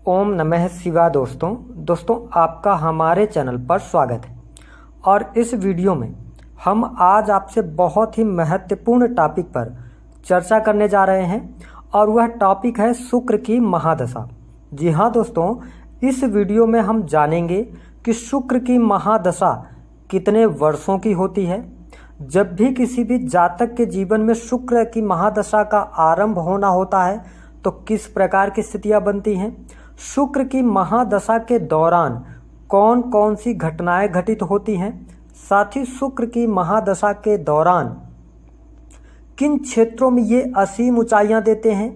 ओम नमः शिवाय। दोस्तों आपका हमारे चैनल पर स्वागत है। और इस वीडियो में हम आज आपसे बहुत ही महत्वपूर्ण टॉपिक पर चर्चा करने जा रहे हैं और वह टॉपिक है शुक्र की महादशा। जी हाँ दोस्तों, इस वीडियो में हम जानेंगे कि शुक्र की महादशा कितने वर्षों की होती है। जब भी किसी भी जातक के जीवन में शुक्र की महादशा का आरंभ होना होता है तो किस प्रकार की स्थितियां बनती हैं, शुक्र की महादशा के दौरान कौन कौन सी घटनाएं घटित होती हैं, साथ ही शुक्र की महादशा के दौरान किन क्षेत्रों में ये असीम ऊंचाइयां देते हैं,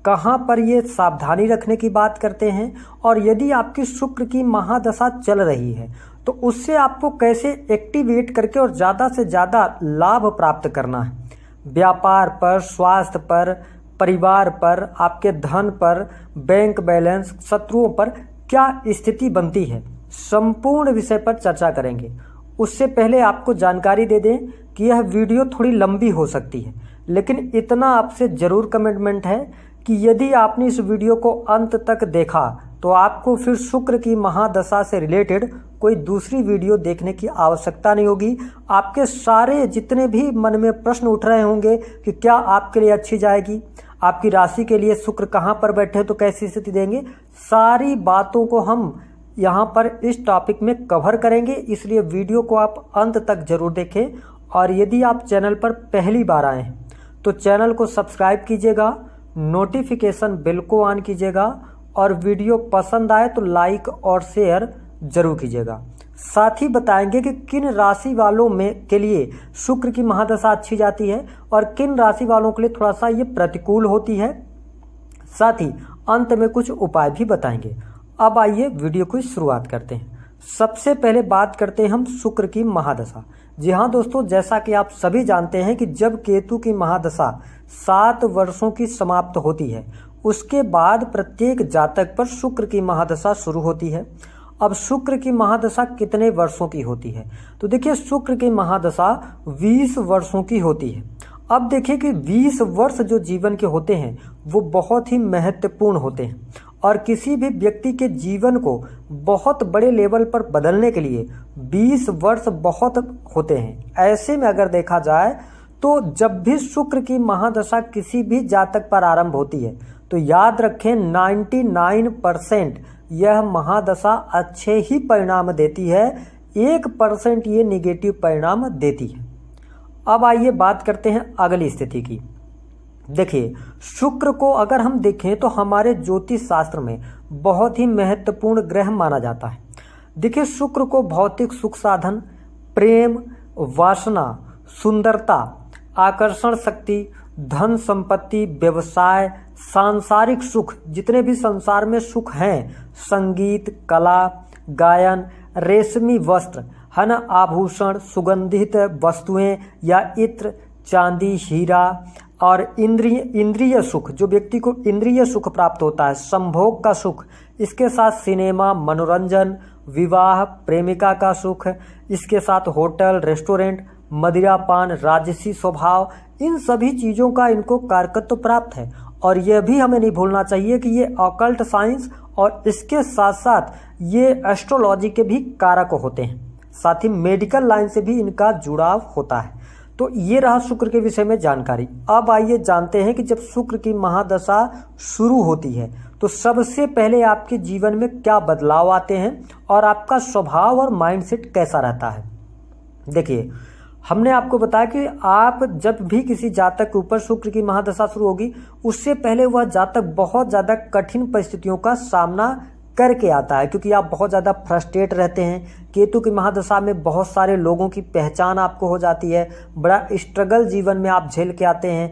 कहां पर ये सावधानी रखने की बात करते हैं, और यदि आपकी शुक्र की महादशा चल रही है तो उससे आपको कैसे एक्टिवेट करके और ज़्यादा से ज़्यादा लाभ प्राप्त करना है। व्यापार पर, स्वास्थ्य पर, परिवार पर, आपके धन पर, बैंक बैलेंस, शत्रुओं पर क्या स्थिति बनती है, संपूर्ण विषय पर चर्चा करेंगे। उससे पहले आपको जानकारी दे दें कि यह वीडियो थोड़ी लंबी हो सकती है, लेकिन इतना आपसे ज़रूर कमिटमेंट है कि यदि आपने इस वीडियो को अंत तक देखा तो आपको फिर शुक्र की महादशा से रिलेटेड कोई दूसरी वीडियो देखने की आवश्यकता नहीं होगी। आपके सारे जितने भी मन में प्रश्न उठ रहे होंगे कि क्या आपके लिए अच्छी जाएगी, आपकी राशि के लिए शुक्र कहाँ पर बैठे तो कैसी स्थिति देंगे, सारी बातों को हम यहाँ पर इस टॉपिक में कवर करेंगे। इसलिए वीडियो को आप अंत तक जरूर देखें। और यदि आप चैनल पर पहली बार आए हैं तो चैनल को सब्सक्राइब कीजिएगा, नोटिफिकेशन बेल को ऑन कीजिएगा और वीडियो पसंद आए तो लाइक और शेयर जरूर कीजिएगा। साथ ही बताएंगे कि किन राशि वालों में के लिए शुक्र की महादशा अच्छी जाती है और किन राशि वालों के लिए थोड़ा सा ये प्रतिकूल होती है। साथ ही अंत में कुछ उपाय भी बताएंगे। अब आइए वीडियो की शुरुआत करते हैं। सबसे पहले बात करते हैं हम शुक्र की महादशा। जी हाँ दोस्तों, जैसा कि आप सभी जानते हैं कि जब केतु की महादशा 7 वर्षों की समाप्त होती है उसके बाद प्रत्येक जातक पर शुक्र की महादशा शुरू होती है। अब शुक्र की महादशा कितने वर्षों की होती है, तो देखिए शुक्र की महादशा 20 वर्षों की होती है। अब देखिए कि 20 वर्ष जो जीवन के होते हैं वो बहुत ही महत्वपूर्ण होते हैं और किसी भी व्यक्ति के जीवन को बहुत बड़े लेवल पर बदलने के लिए 20 वर्ष बहुत होते हैं। ऐसे में अगर देखा जाए तो जब भी शुक्र की महादशा किसी भी जातक पर आरंभ होती है तो याद रखें 99% यह महादशा अच्छे ही परिणाम देती है, 1% ये निगेटिव परिणाम देती है। अब आइए बात करते हैं अगली स्थिति की। देखिए शुक्र को अगर हम देखें तो हमारे ज्योतिष शास्त्र में बहुत ही महत्वपूर्ण ग्रह माना जाता है। देखिए शुक्र को भौतिक सुख साधन, प्रेम, वासना, सुंदरता, आकर्षण शक्ति, धन संपत्ति, व्यवसाय, सांसारिक सुख, जितने भी संसार में सुख हैं, संगीत, कला, गायन, रेशमी वस्त्र, है ना, आभूषण, सुगंधित वस्तुएं या इत्र, चांदी, हीरा और इंद्रिय सुख, जो व्यक्ति को इंद्रिय सुख प्राप्त होता है, संभोग का सुख, इसके साथ सिनेमा, मनोरंजन, विवाह, प्रेमिका का सुख, इसके साथ होटल, रेस्टोरेंट, मदिरापान, राजसी स्वभाव, इन सभी चीज़ों का इनको कारकत्व प्राप्त है। और यह भी हमें नहीं भूलना चाहिए कि ये ऑकल्ट साइंस और इसके साथ साथ ये एस्ट्रोलॉजी के भी कारक होते हैं, साथ ही मेडिकल लाइन से भी इनका जुड़ाव होता है। तो ये रहा शुक्र के विषय में जानकारी। अब आइए जानते हैं कि जब शुक्र की महादशा शुरू होती है तो सबसे पहले आपके जीवन में क्या बदलाव आते हैं और आपका स्वभाव और माइंडसेट कैसा रहता है। देखिए हमने आपको बताया कि आप जब भी किसी जातक के ऊपर शुक्र की महादशा शुरू होगी उससे पहले वह जातक बहुत ज़्यादा कठिन परिस्थितियों का सामना करके आता है, क्योंकि आप बहुत ज़्यादा फ्रस्ट्रेट रहते हैं। केतु की महादशा में बहुत सारे लोगों की पहचान आपको हो जाती है, बड़ा स्ट्रगल जीवन में आप झेल के आते हैं,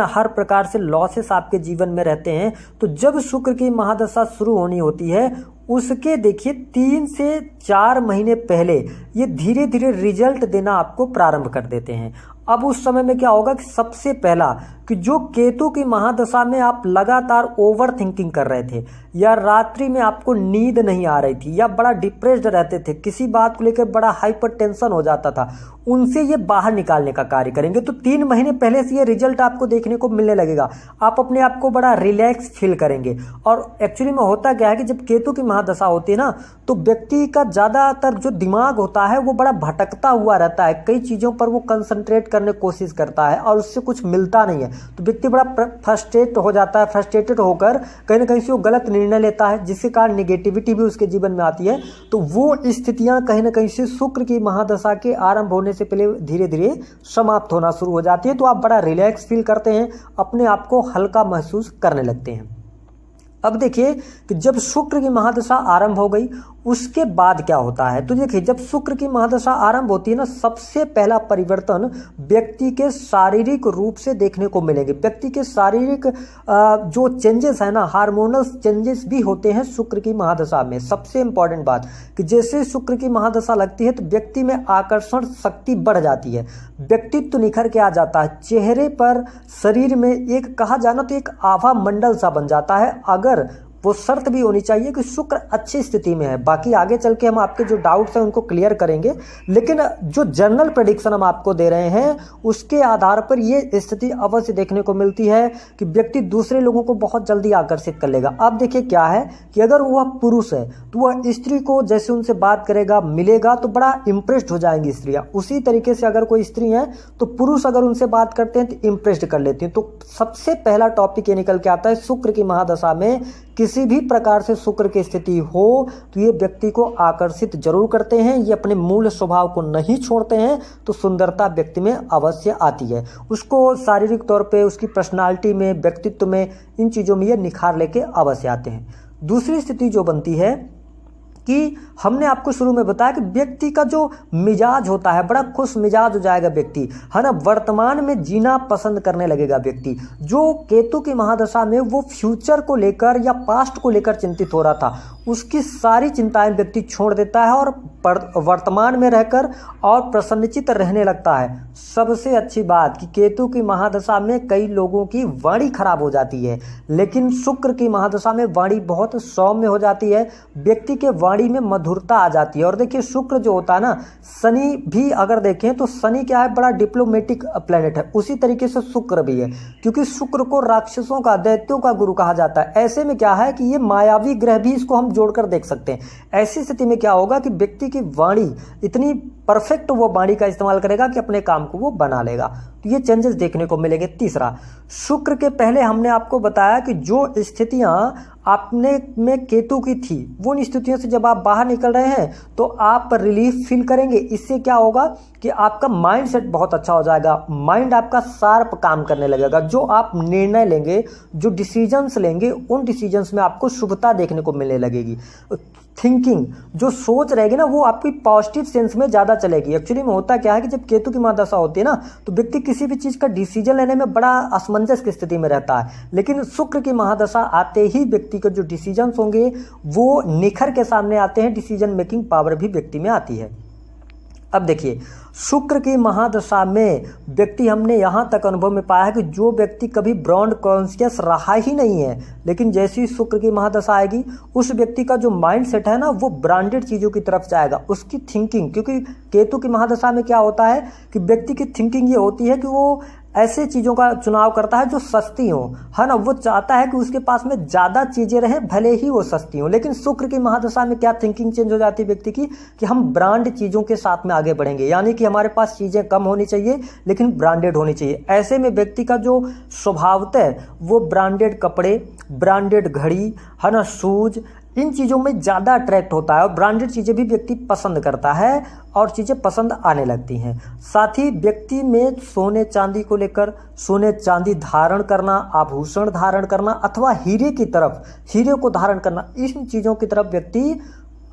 हर प्रकार से लॉसेस आपके जीवन में रहते हैं। तो जब शुक्र की महादशा शुरू होनी होती है उसके देखिए 3 से 4 महीने पहले ये धीरे धीरे रिजल्ट देना आपको प्रारंभ कर देते हैं। अब उस समय में क्या होगा कि सबसे पहला कि जो केतु की महादशा में आप लगातार ओवर थिंकिंग कर रहे थे, या रात्रि में आपको नींद नहीं आ रही थी, या बड़ा डिप्रेस्ड रहते थे, किसी बात को लेकर बड़ा हाइपर टेंशन हो जाता था, उनसे ये बाहर निकालने का कार्य करेंगे। तो 3 महीने पहले से ये रिजल्ट आपको देखने को मिलने लगेगा। आप अपने आप को बड़ा रिलैक्स फील करेंगे। और एक्चुअली में होता क्या है कि जब केतु की महादशा होती है ना, तो व्यक्ति का ज़्यादातर जो दिमाग होता है वो बड़ा भटकता हुआ रहता है, कई चीज़ों पर वो कंसंट्रेट करने की कोशिश करता है और उससे कुछ मिलता नहीं है। तो व्यक्ति बड़ा फ्रस्ट्रेट हो जाता है, फ्रस्ट्रेटेड होकर कहीं ना कहीं से वो गलत निर्णय लेता है, जिसके कारण निगेटिविटी भी उसके जीवन में आती है। तो वो स्थितियां कहीं ना कहीं से शुक्र की महादशा के आरंभ होने से पहले धीरे धीरे समाप्त होना शुरू हो जाती है। तो आप बड़ा रिलैक्स फील करते हैं, अपने आप को हल्का महसूस करने लगते हैं। अब देखिए कि जब शुक्र की महादशा आरंभ हो गई, उसके बाद क्या होता है। तो देखिए, जब शुक्र की महादशा आरंभ होती है ना, सबसे पहला परिवर्तन व्यक्ति के शारीरिक रूप से देखने को मिलेंगे। व्यक्ति के शारीरिक जो चेंजेस है ना, हार्मोनल चेंजेस भी होते हैं शुक्र की महादशा में। सबसे इंपॉर्टेंट बात कि जैसे शुक्र की महादशा लगती है तो व्यक्ति में आकर्षण शक्ति बढ़ जाती है, व्यक्तित्व निखर के आ जाता है, चेहरे पर, शरीर में एक कहा जाना तो एक आभा मंडल सा बन जाता है। अगर वो शर्त भी होनी चाहिए कि शुक्र अच्छी स्थिति में है। बाकी आगे चल के हम आपके जो डाउट्स हैं उनको क्लियर करेंगे, लेकिन जो जनरल प्रेडिक्शन हम आपको दे रहे हैं उसके आधार पर ये स्थिति अवश्य देखने को मिलती है कि व्यक्ति दूसरे लोगों को बहुत जल्दी आकर्षित कर लेगा। अब देखिए क्या है कि अगर वह पुरुष है तो वह स्त्री को जैसे उनसे बात करेगा, मिलेगा तो बड़ा इंप्रेस्ड हो जाएंगी स्त्रियां। उसी तरीके से अगर कोई स्त्री है तो पुरुष अगर उनसे बात करते हैं तो इंप्रेस्ड कर लेती हैं। तो सबसे पहला टॉपिक ये निकल के आता है, शुक्र की महादशा में किसी भी प्रकार से शुक्र की स्थिति हो तो ये व्यक्ति को आकर्षित जरूर करते हैं, ये अपने मूल स्वभाव को नहीं छोड़ते हैं। तो सुंदरता व्यक्ति में अवश्य आती है, उसको शारीरिक तौर पे, उसकी पर्सनालिटी में, व्यक्तित्व में, इन चीज़ों में ये निखार लेके अवश्य आते हैं। दूसरी स्थिति जो बनती है कि हमने आपको शुरू में बताया कि व्यक्ति का जो मिजाज होता है, बड़ा खुश मिजाज हो जाएगा व्यक्ति, है ना, वर्तमान में जीना पसंद करने लगेगा व्यक्ति। जो केतु की महादशा में वो फ्यूचर को लेकर या पास्ट को लेकर चिंतित हो रहा था, उसकी सारी चिंताएं व्यक्ति छोड़ देता है और वर्तमान में रहकर और प्रसन्नचित्त रहने लगता है। सबसे अच्छी बात कि केतु की महादशा में कई लोगों की वाणी खराब हो जाती है, लेकिन शुक्र की महादशा में वाणी बहुत सौम्य हो जाती है, व्यक्ति के वाणी में मधुरता आ जाती है। और देखिए शुक्र जो होता है ना, शनि भी अगर देखें तो शनि क्या है, बड़ा डिप्लोमेटिक प्लेनेट है, उसी तरीके से शुक्र भी है, क्योंकि शुक्र को राक्षसों का, दैत्यों का गुरु कहा जाता है। ऐसे में क्या है कि ये मायावी ग्रह भी, इसको हम जोड़कर देख सकते हैं। ऐसी स्थिति में क्या होगा कि व्यक्ति की वाणी इतनी परफेक्ट, वो वाणी का इस्तेमाल करेगा कि अपने काम को वो बना लेगा। तो ये चेंजेस देखने को मिलेंगे। तीसरा, शुक्र के पहले हमने आपको बताया कि जो स्थितियां आपने में केतु की थी, वो उन स्थितियों से जब आप बाहर निकल रहे हैं तो आप रिलीफ फील करेंगे। इससे क्या होगा कि आपका माइंड सेट बहुत अच्छा हो जाएगा, माइंड आपका शार्प काम करने लगेगा। जो आप निर्णय लेंगे, जो डिसीजंस लेंगे, उन डिसीजंस में आपको शुभता देखने को मिलने लगेगी। थिंकिंग, जो सोच रहेगी ना, वो आपकी पॉजिटिव सेंस में ज़्यादा चलेगी। एक्चुअली में होता क्या है कि जब केतु की महादशा होती है ना, तो व्यक्ति किसी भी चीज़ का डिसीजन लेने में बड़ा असमंजस की स्थिति में रहता है, लेकिन शुक्र की महादशा आते ही व्यक्ति के जो डिसीजंस होंगे वो निखर के सामने आते हैं, डिसीजन मेकिंग पावर भी व्यक्ति में आती है। अब देखिए, शुक्र की महादशा में व्यक्ति, हमने यहाँ तक अनुभव में पाया है कि जो व्यक्ति कभी ब्रांड कॉन्शियस रहा ही नहीं है, लेकिन जैसी शुक्र की महादशा आएगी उस व्यक्ति का जो माइंड सेट है ना, वो ब्रांडेड चीज़ों की तरफ जाएगा। उसकी थिंकिंग, क्योंकि केतु की महादशा में क्या होता है कि व्यक्ति की थिंकिंग ये होती है कि वो ऐसे चीज़ों का चुनाव करता है जो सस्ती हो, है ना, वो चाहता है कि उसके पास में ज़्यादा चीज़ें रहें, भले ही वो सस्ती हो। लेकिन शुक्र की महादशा में क्या थिंकिंग चेंज हो जाती है व्यक्ति की कि हम ब्रांड चीज़ों के साथ में आगे बढ़ेंगे, यानी कि हमारे पास चीज़ें कम होनी चाहिए लेकिन ब्रांडेड होनी चाहिए। ऐसे में व्यक्ति का जो स्वभावतः है वो ब्रांडेड कपड़े, ब्रांडेड घड़ी, है ना, शूज, इन चीज़ों में ज़्यादा अट्रैक्ट होता है और ब्रांडेड चीज़ें भी व्यक्ति पसंद करता है और चीज़ें पसंद आने लगती हैं। साथ ही व्यक्ति में सोने चांदी को लेकर, सोने चांदी धारण करना, आभूषण धारण करना अथवा हीरे की तरफ, हीरे को धारण करना, इन चीज़ों की तरफ व्यक्ति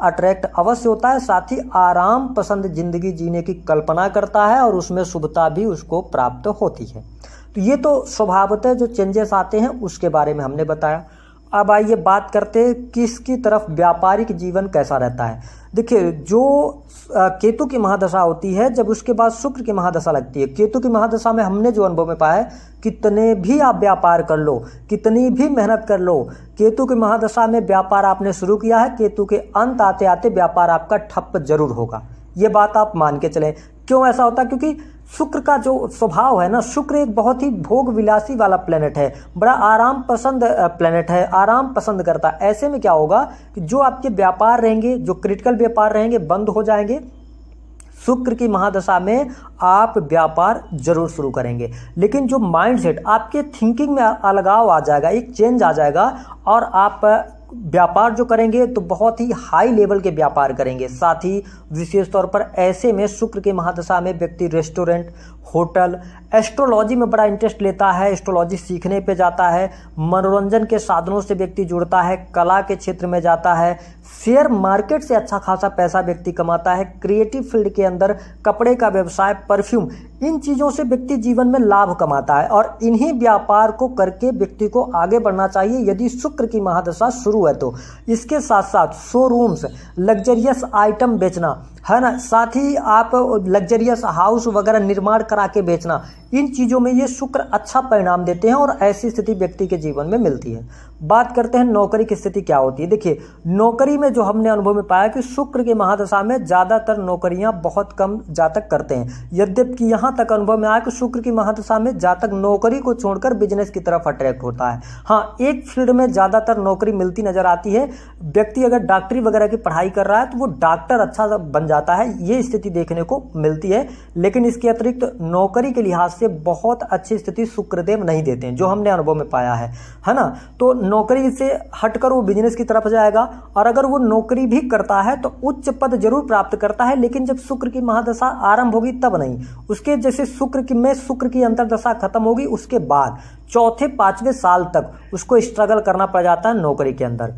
अट्रैक्ट अवश्य होता है। साथ ही आराम पसंद जिंदगी जीने की कल्पना करता है और उसमें शुभता भी उसको प्राप्त होती है। तो ये तो स्वभावतः जो चेंजेस आते हैं उसके बारे में हमने बताया। अब आइए बात करते हैं किसकी तरफ व्यापारिक जीवन कैसा रहता है। देखिए, जो केतु की महादशा होती है, जब उसके बाद शुक्र की महादशा लगती है, केतु की महादशा में हमने जो अनुभव में पाया है, कितने भी आप व्यापार कर लो, कितनी भी मेहनत कर लो, केतु की महादशा में व्यापार आपने शुरू किया है, केतु के अंत आते आते व्यापार आपका ठप जरूर होगा। ये बात आप मान के चलें। क्यों ऐसा होता है? क्योंकि शुक्र का जो स्वभाव है ना, शुक्र एक बहुत ही भोग विलासी वाला प्लेनेट है, बड़ा आराम पसंद प्लेनेट है, आराम पसंद करता है। ऐसे में क्या होगा कि जो आपके व्यापार रहेंगे, जो क्रिटिकल व्यापार रहेंगे, बंद हो जाएंगे। शुक्र की महादशा में आप व्यापार जरूर शुरू करेंगे, लेकिन जो माइंडसेट, आपके थिंकिंग में अलगाव आ जाएगा, एक चेंज आ जाएगा, और आप व्यापार जो करेंगे तो बहुत ही हाई लेवल के व्यापार करेंगे। साथ ही विशेष तौर पर ऐसे में शुक्र की महादशा में व्यक्ति रेस्टोरेंट, होटल, एस्ट्रोलॉजी में बड़ा इंटरेस्ट लेता है, एस्ट्रोलॉजी सीखने पे जाता है, मनोरंजन के साधनों से व्यक्ति जुड़ता है, कला के क्षेत्र में जाता है, शेयर मार्केट से अच्छा खासा पैसा व्यक्ति कमाता है, क्रिएटिव फील्ड के अंदर कपड़े का व्यवसाय, परफ्यूम, इन चीज़ों से व्यक्ति जीवन में लाभ कमाता है। और इन्हीं व्यापार को करके व्यक्ति को आगे बढ़ना चाहिए यदि शुक्र की महादशा शुरू है तो। इसके साथ साथ शोरूम्स, लग्जरियस आइटम बेचना है ना, साथ ही आप लग्जरियस हाउस वगैरह निर्माण करा के बेचना, इन चीज़ों में ये शुक्र अच्छा परिणाम देते हैं और ऐसी स्थिति व्यक्ति के जीवन में मिलती है। बात करते हैं नौकरी की स्थिति क्या होती है। देखिए, नौकरी में जो हमने अनुभव में पाया कि शुक्र की महादशा में ज़्यादातर नौकरियां बहुत कम जातक करते हैं। यद्यपि यहाँ तक अनुभव में आया कि शुक्र की महादशा में जातक नौकरी को छोड़कर बिजनेस की तरफ अट्रैक्ट होता है। हाँ, एक फील्ड में ज़्यादातर नौकरी मिलती नजर आती है। व्यक्ति अगर डॉक्टरी वगैरह की पढ़ाई कर रहा है तो वो डॉक्टर अच्छा बन जाता है, ये स्थिति देखने को मिलती है। लेकिन इसके अतिरिक्त नौकरी के लिहाज से बहुत अच्छी स्थिति शुक्रदेव नहीं देते हैं, जो हमने अनुभव में पाया है ना। तो नौकरी से हटकर वो बिजनेस की तरफ जाएगा, और अगर वो नौकरी भी करता है तो उच्च पद जरूर प्राप्त करता है, लेकिन जब शुक्र की महादशा आरंभ होगी तब नहीं। उसके जैसे शुक्र की अंतर्दशा खत्म होगी, उसके बाद चौथे 5वें साल तक उसको स्ट्रगल करना पड़ जाता है नौकरी के अंदर।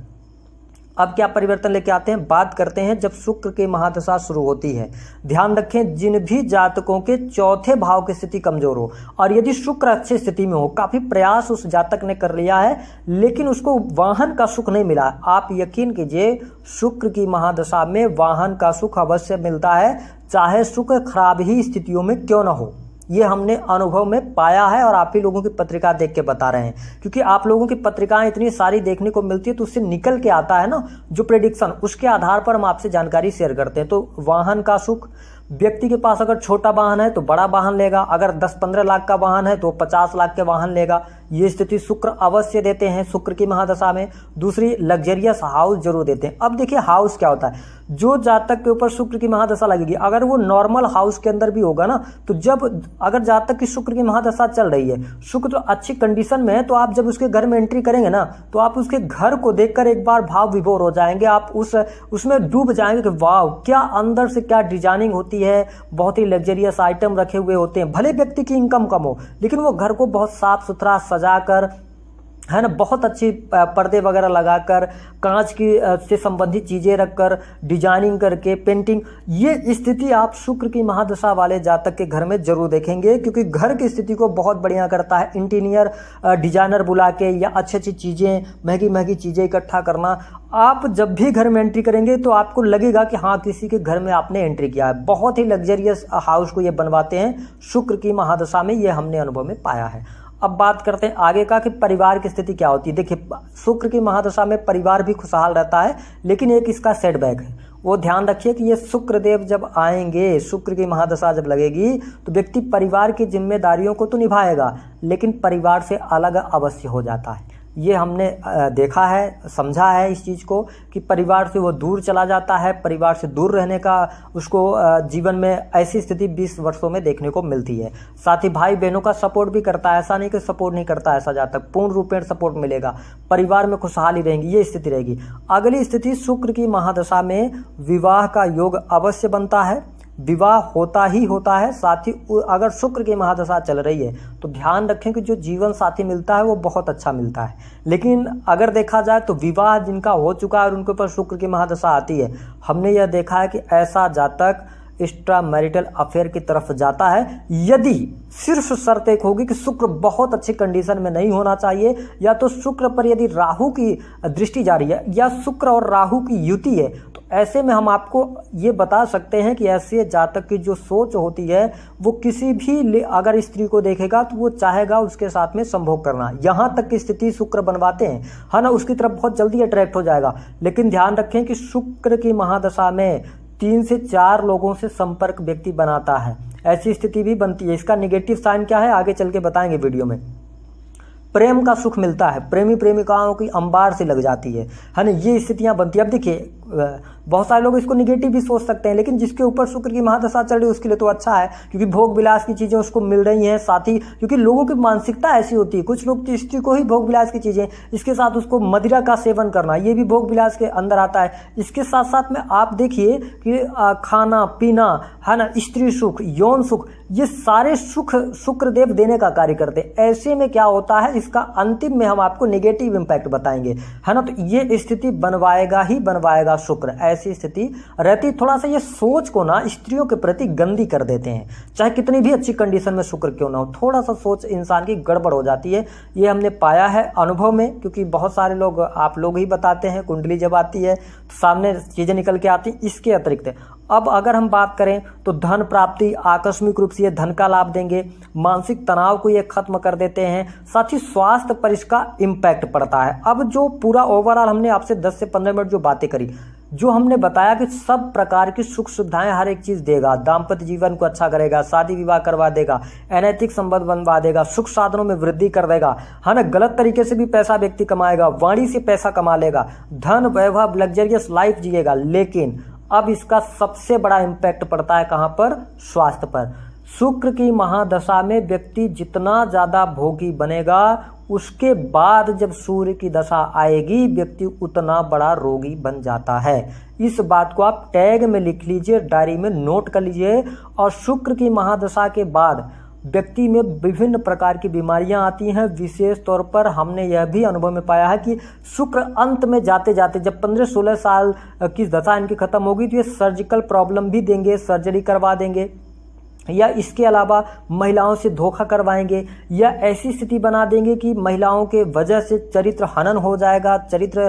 अब क्या परिवर्तन लेके आते हैं, बात करते हैं जब शुक्र की महादशा शुरू होती है। ध्यान रखें, जिन भी जातकों के चौथे भाव की स्थिति कमजोर हो, और यदि शुक्र अच्छी स्थिति में हो, काफी प्रयास उस जातक ने कर लिया है लेकिन उसको वाहन का सुख नहीं मिला, आप यकीन कीजिए शुक्र की महादशा में वाहन का सुख अवश्य मिलता है, चाहे शुक्र खराब ही स्थितियों में क्यों ना हो। ये हमने अनुभव में पाया है और आप ही लोगों की पत्रिका देख के बता रहे हैं, क्योंकि आप लोगों की पत्रिकाएं इतनी सारी देखने को मिलती है तो उससे निकल के आता है ना जो प्रेडिक्शन, उसके आधार पर हम आपसे जानकारी शेयर करते हैं। तो वाहन का सुख, व्यक्ति के पास अगर छोटा वाहन है तो बड़ा वाहन लेगा, अगर 10-15 लाख का वाहन है तो 50 लाख के वाहन लेगा। ये स्थिति शुक्र अवश्य देते हैं शुक्र की महादशा में। दूसरी, लग्जरियस हाउस जरूर देते हैं। अब देखिए, हाउस क्या होता है, जो जातक के ऊपर शुक्र की महादशा लगेगी, अगर वो नॉर्मल हाउस के अंदर भी होगा ना, तो जब अगर जातक की शुक्र की महादशा चल रही है, शुक्र तो अच्छी कंडीशन में है, तो आप जब उसके घर में एंट्री करेंगे ना, तो आप उसके घर को देखकर एक बार भाव विभोर हो जाएंगे, आप उसमें डूब जाएंगे कि वाह, क्या अंदर से क्या डिजाइनिंग होती है, बहुत ही लग्जरियस आइटम रखे हुए होते हैं। भले व्यक्ति की इनकम कम हो, लेकिन वो घर को बहुत साफ सुथरा सजाकर, है ना, बहुत अच्छी पर्दे वगैरह लगाकर, कांच की से संबंधित चीजें रखकर, डिजाइनिंग करके, पेंटिंग, ये स्थिति आप शुक्र की महादशा वाले जातक के घर में जरूर देखेंगे, क्योंकि घर की स्थिति को बहुत बढ़िया करता है इंटीरियर डिजाइनर बुला के, या अच्छी अच्छी चीजें, महंगी महंगी चीजें इकट्ठा करना। आप जब भी घर में एंट्री करेंगे तो आपको लगेगा कि हाँ, किसी के घर में आपने एंट्री किया है। बहुत ही लग्जरियस हाउस को ये बनवाते हैं शुक्र की महादशा में, ये हमने अनुभव में पाया है। अब बात करते हैं आगे का कि परिवार की स्थिति क्या होती है। देखिए, शुक्र की महादशा में परिवार भी खुशहाल रहता है, लेकिन एक इसका सेटबैक है। वो ध्यान रखिए कि ये शुक्रदेव जब आएंगे, शुक्र की महादशा जब लगेगी, तो व्यक्ति परिवार की जिम्मेदारियों को तो निभाएगा, लेकिन परिवार से अलग अवश्य हो जाता है। ये हमने देखा है, समझा है इस चीज़ को कि परिवार से वो दूर चला जाता है, परिवार से दूर रहने का उसको जीवन में ऐसी स्थिति 20 वर्षों में देखने को मिलती है। साथ ही भाई बहनों का सपोर्ट भी करता है, ऐसा नहीं कि सपोर्ट नहीं करता, ऐसा जातक पूर्ण रूपेण सपोर्ट मिलेगा, परिवार में खुशहाली रहेंगी, ये स्थिति रहेगी। अगली स्थिति, शुक्र की महादशा में विवाह का योग अवश्य बनता है, विवाह होता ही होता है। साथ ही अगर शुक्र की महादशा चल रही है तो ध्यान रखें कि जो जीवन साथी मिलता है वो बहुत अच्छा मिलता है। लेकिन अगर देखा जाए तो विवाह जिनका हो चुका है और उनके ऊपर शुक्र की महादशा आती है, हमने यह देखा है कि ऐसा जातक एक्स्ट्रा मैरिटल अफेयर की तरफ जाता है। यदि सिर्फ शर्त एक होगी कि शुक्र बहुत अच्छी कंडीशन में नहीं होना चाहिए, या तो शुक्र पर यदि राहु की दृष्टि जा रही है या शुक्र और राहु की युति है, तो ऐसे में हम आपको ये बता सकते हैं कि ऐसे जातक की जो सोच होती है वो किसी भी अगर स्त्री को देखेगा तो वो चाहेगा उसके साथ में संभोग करना, यहाँ तक की स्थिति शुक्र बनवाते हैं, है ना, उसकी तरफ बहुत जल्दी अट्रैक्ट हो जाएगा। लेकिन ध्यान रखें कि शुक्र की महादशा में 3 से 4 लोगों से संपर्क व्यक्ति बनाता है, ऐसी स्थिति भी बनती है। इसका नेगेटिव साइन क्या है आगे चल के बताएंगे वीडियो में। प्रेम का सुख मिलता है, प्रेमी प्रेमिकाओं की अंबार से लग जाती है ना, ये स्थितियां बनती है। अब देखिए बहुत सारे लोग इसको निगेटिव भी सोच सकते हैं, लेकिन जिसके ऊपर शुक्र की महादशा चल रही है उसके लिए तो अच्छा है, क्योंकि भोग विलास की चीज़ें उसको मिल रही हैं। साथ ही क्योंकि लोगों की मानसिकता ऐसी होती है, कुछ लोग तो स्त्री को ही भोग विलास की चीज़ें, इसके साथ उसको मदिरा का सेवन करना, ये भी भोग विलास के अंदर आता है। इसके साथ साथ में आप देखिए कि खाना पीना, है ना, स्त्री सुख, यौन सुख, ये सारे सुख शुक्रदेव देने का कार्य करते हैं। ऐसे में क्या होता है, इसका अंतिम में हम आपको नेगेटिव इम्पैक्ट बताएंगे, है ना। तो ये स्थिति बनवाएगा ही बनवाएगा शुक्र, ऐसी स्थिति रहती। थोड़ा सा ये सोच को ना स्त्रियों के प्रति गंदी कर देते हैं, चाहे कितनी भी अच्छी कंडीशन में शुक्र क्यों ना हो, थोड़ा सा सोच इंसान की गड़बड़ हो जाती है। ये हमने पाया है अनुभव में, क्योंकि बहुत सारे लोग, आप लोग ही बताते हैं, कुंडली जब आती है तो सामने चीजें निकल के आती। इसके अतिरिक्त अब अगर हम बात करें तो धन प्राप्ति, आकस्मिक रूप से ये धन का लाभ देंगे, मानसिक तनाव को ये खत्म कर देते हैं, साथ ही स्वास्थ्य पर इसका इम्पैक्ट पड़ता है। अब जो पूरा ओवरऑल हमने आपसे 10 से 15 मिनट जो बातें करी, जो हमने बताया कि सब प्रकार की सुख सुविधाएं हर एक चीज देगा, दाम्पत्य जीवन को अच्छा करेगा, शादी विवाह करवा देगा, अनैतिक संबंध बनवा देगा, सुख साधनों में वृद्धि कर देगा, है ना, गलत तरीके से भी पैसा व्यक्ति कमाएगा, वाणी से पैसा कमा लेगा, धन वैभव लग्जरियस लाइफ जिएगा। लेकिन अब इसका सबसे बड़ा इम्पैक्ट पड़ता है कहां पर, स्वास्थ्य पर। शुक्र की महादशा में व्यक्ति जितना ज्यादा भोगी बनेगा, उसके बाद जब सूर्य की दशा आएगी व्यक्ति उतना बड़ा रोगी बन जाता है। इस बात को आप टैग में लिख लीजिए, डायरी में नोट कर लीजिए। और शुक्र की महादशा के बाद व्यक्ति में विभिन्न प्रकार की बीमारियां आती हैं। विशेष तौर पर हमने यह भी अनुभव में पाया है कि शुक्र अंत में जाते जाते जब 15-16 साल की दशा इनकी खत्म होगी तो ये सर्जिकल प्रॉब्लम भी देंगे, सर्जरी करवा देंगे, या इसके अलावा महिलाओं से धोखा करवाएंगे, या ऐसी स्थिति बना देंगे कि महिलाओं के वजह से चरित्र हनन हो जाएगा, चरित्र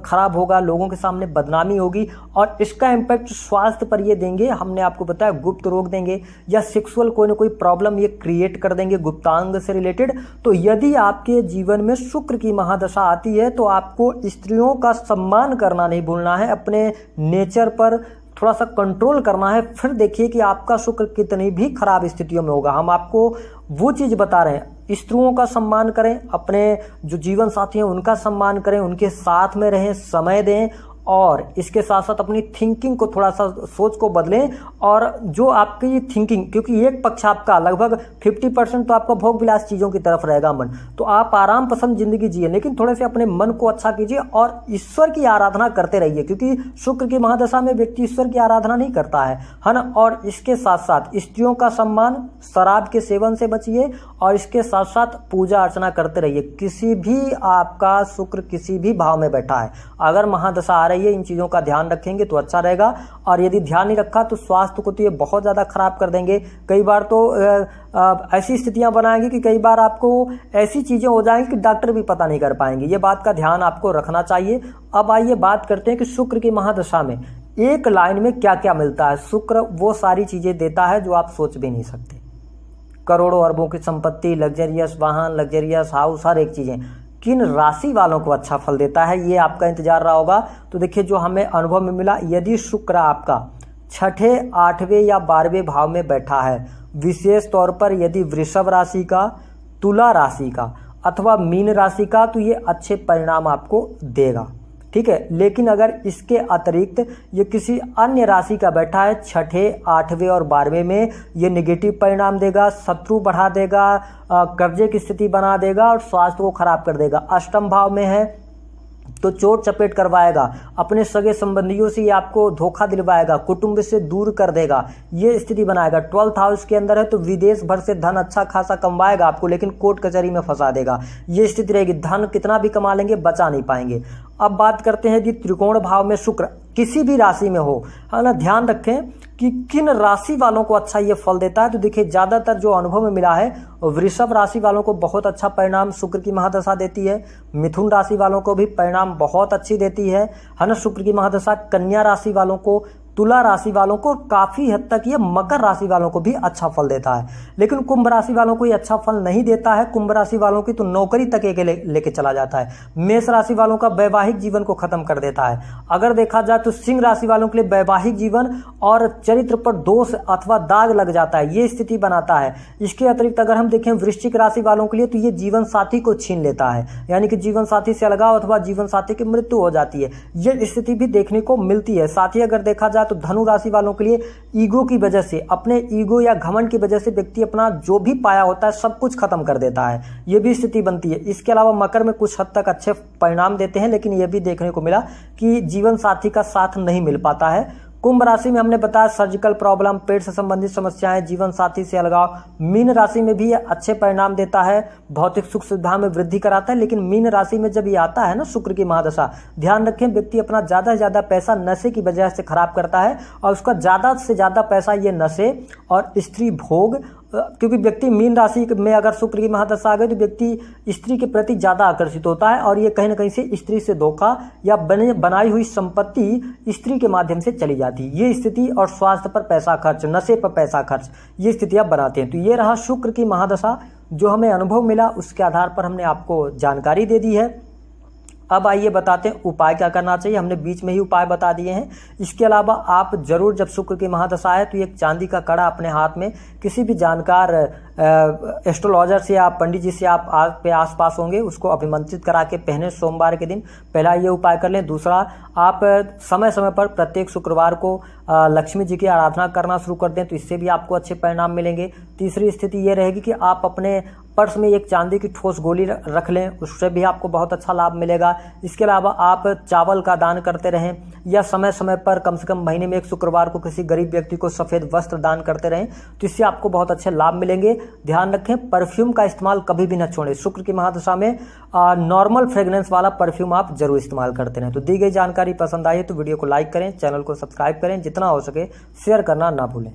खराब होगा, लोगों के सामने बदनामी होगी। और इसका इम्पैक्ट स्वास्थ्य पर ये देंगे, हमने आपको बताया गुप्त रोग देंगे, या सेक्सुअल कोई ना कोई प्रॉब्लम ये क्रिएट कर देंगे गुप्तांग से रिलेटेड। तो यदि आपके जीवन में शुक्र की महादशा आती है तो आपको स्त्रियों का सम्मान करना नहीं भूलना है, अपने नेचर पर थोड़ा सा कंट्रोल करना है। फिर देखिए कि आपका शुक्र कितनी भी खराब स्थितियों में होगा। हम आपको वो चीज बता रहे हैं, स्त्रियों का सम्मान करें, अपने जो जीवन साथी हैं उनका सम्मान करें, उनके साथ में रहें, समय दें, और इसके साथ साथ अपनी थिंकिंग को थोड़ा सा सोच को बदलें। और जो आपकी थिंकिंग, क्योंकि एक पक्ष आपका लगभग 50% तो आपका भोग विलास चीज़ों की तरफ रहेगा मन, तो आप आराम पसंद जिंदगी जिए, लेकिन थोड़े से अपने मन को अच्छा कीजिए और ईश्वर की आराधना करते रहिए, क्योंकि शुक्र की महादशा में व्यक्ति ईश्वर की आराधना नहीं करता है ना। और इसके साथ साथ स्त्रियों का सम्मान, शराब के सेवन से बचिए, और इसके साथ साथ पूजा अर्चना करते रहिए। किसी भी आपका शुक्र किसी भी भाव में बैठा है, अगर महादशा आ रही है इन चीजों का ध्यान रखेंगे तो अच्छा रहेगा। और यदि ध्यान नहीं रखा तो स्वास्थ्य को तो ये बहुत ज्यादा खराब कर देंगे। कई बार तो ऐसी स्थितियां बनाएंगे कि कई बार आपको ऐसी चीजें हो जाएंगी कि डॉक्टर भी पता नहीं कर पाएंगे। ये बात का ध्यान आपको रखना चाहिए। अब आइए बात करते हैं कि शुक्र की महादशा में एक लाइन में क्या क्या मिलता है। शुक्र वो सारी चीजें देता है जो आप सोच भी नहीं सकते, करोड़ों अरबों की संपत्ति, लग्जरियस वाहन, लग्जरियस हाउस, हर एक चीजें। किन राशि वालों को अच्छा फल देता है ये आपका इंतजार रहा होगा। तो देखिए जो हमें अनुभव में मिला, यदि शुक्र आपका 6ठे, 8वें या 12वें भाव में बैठा है, विशेष तौर पर यदि वृषभ राशि का, तुला राशि का अथवा मीन राशि का, तो ये अच्छे परिणाम आपको देगा, ठीक है। लेकिन अगर इसके अतिरिक्त ये किसी अन्य राशि का बैठा है 6ठे, 8वें और 12वें में, ये नेगेटिव परिणाम देगा, शत्रु बढ़ा देगा, कर्जे की स्थिति बना देगा और स्वास्थ्य को खराब कर देगा। अष्टम भाव में है तो चोट चपेट करवाएगा, अपने सगे संबंधियों से ये आपको धोखा दिलवाएगा, कुटुंब से दूर कर देगा, ये स्थिति बनाएगा। 12th हाउस के अंदर है तो विदेश भर से धन अच्छा खासा कमवाएगा आपको, लेकिन कोर्ट कचहरी में फंसा देगा, ये स्थिति रहेगी। धन कितना भी कमा लेंगे बचा नहीं पाएंगे। अब बात करते हैं कि त्रिकोण भाव में शुक्र किसी भी राशि में हो, है ना, ध्यान रखें कि किन राशि वालों को अच्छा ये फल देता है। तो देखिए ज़्यादातर जो अनुभव में मिला है वृषभ राशि वालों को बहुत अच्छा परिणाम शुक्र की महादशा देती है। मिथुन राशि वालों को भी परिणाम बहुत अच्छी देती है ना, शुक्र की महादशा। कन्या राशि वालों को, तुला राशि वालों को, काफ़ी हद तक ये मकर राशि वालों को भी अच्छा फल देता है। लेकिन कुंभ राशि वालों को ये अच्छा फल नहीं देता है। कुंभ राशि वालों की तो नौकरी तक के लेके चला जाता है। मेष राशि वालों का वैवाहिक जीवन को खत्म कर देता है। अगर देखा जाए तो सिंह राशि वालों के लिए वैवाहिक जीवन और चरित्र पर दोष अथवा दाग लग जाता है, ये स्थिति बनाता है। इसके अतिरिक्त अगर हम देखें वृश्चिक राशि वालों के लिए तो ये जीवन साथी को छीन लेता है, यानी कि जीवन साथी से अलगाव अथवा जीवन साथी की मृत्यु हो जाती है, ये स्थिति भी देखने को मिलती है। साथ ही अगर देखा जाए तो धनु राशि वालों के लिए ईगो की वजह से, अपने ईगो या घमंड की वजह से व्यक्ति अपना जो भी पाया होता है सब कुछ खत्म कर देता है, ये भी स्थिति बनती है। इसके अलावा मकर में कुछ हद तक अच्छे परिणाम देते हैं, लेकिन यह भी देखने को मिला कि जीवन साथी का साथ नहीं मिल पाता है। कुंभ राशि में हमने बताया सर्जिकल प्रॉब्लम, पेट से संबंधित समस्याएं, जीवन साथी से अलगाव। मीन राशि में भी अच्छे परिणाम देता है, भौतिक सुख सुविधा में वृद्धि कराता है। लेकिन मीन राशि में जब ये आता है ना शुक्र की महादशा, ध्यान रखें व्यक्ति अपना ज़्यादा से ज़्यादा पैसा नशे की वजह से खराब करता है, और उसका ज़्यादा से ज़्यादा पैसा ये नशे और स्त्री भोग, क्योंकि व्यक्ति मीन राशि में अगर शुक्र की महादशा आ गई तो व्यक्ति स्त्री के प्रति ज़्यादा आकर्षित होता है, और ये कहीं ना कहीं से स्त्री से धोखा या बनाई हुई संपत्ति स्त्री के माध्यम से चली जाती है। ये स्थिति और स्वास्थ्य पर पैसा खर्च, नशे पर पैसा खर्च, ये स्थितियाँ बनाते हैं। तो ये रहा शुक्र की महादशा, जो हमें अनुभव मिला उसके आधार पर हमने आपको जानकारी दे दी है। अब आइए बताते हैं उपाय क्या करना चाहिए। हमने बीच में ही उपाय बता दिए हैं। इसके अलावा आप जरूर जब शुक्र की महादशा है तो एक चांदी का कड़ा अपने हाथ में किसी भी जानकार एस्ट्रोलॉजर से या पंडित जी से आप पे आसपास होंगे उसको अभिमंत्रित करा के पहने सोमवार के दिन। पहला ये उपाय कर लें। दूसरा, आप समय समय पर प्रत्येक शुक्रवार को लक्ष्मी जी की आराधना करना शुरू कर दें, तो इससे भी आपको अच्छे परिणाम मिलेंगे। तीसरी स्थिति ये रहेगी कि आप अपने पर्स में एक चांदी की ठोस गोली रख लें, उससे भी आपको बहुत अच्छा लाभ मिलेगा। इसके अलावा आप चावल का दान करते रहें, या समय समय पर कम से कम महीने में एक शुक्रवार को किसी गरीब व्यक्ति को सफ़ेद वस्त्र दान करते रहें, तो इससे आपको बहुत अच्छे लाभ मिलेंगे। ध्यान रखें परफ्यूम का इस्तेमाल कभी भी न छोड़ें। शुक्र की महादशा में नॉर्मल फ्रेग्रेंस वाला परफ्यूम आप जरूर इस्तेमाल करते रहें। तो दी गई जानकारी पसंद आई तो वीडियो को लाइक करें, चैनल को सब्सक्राइब करें, जितना हो सके शेयर करना ना भूलें।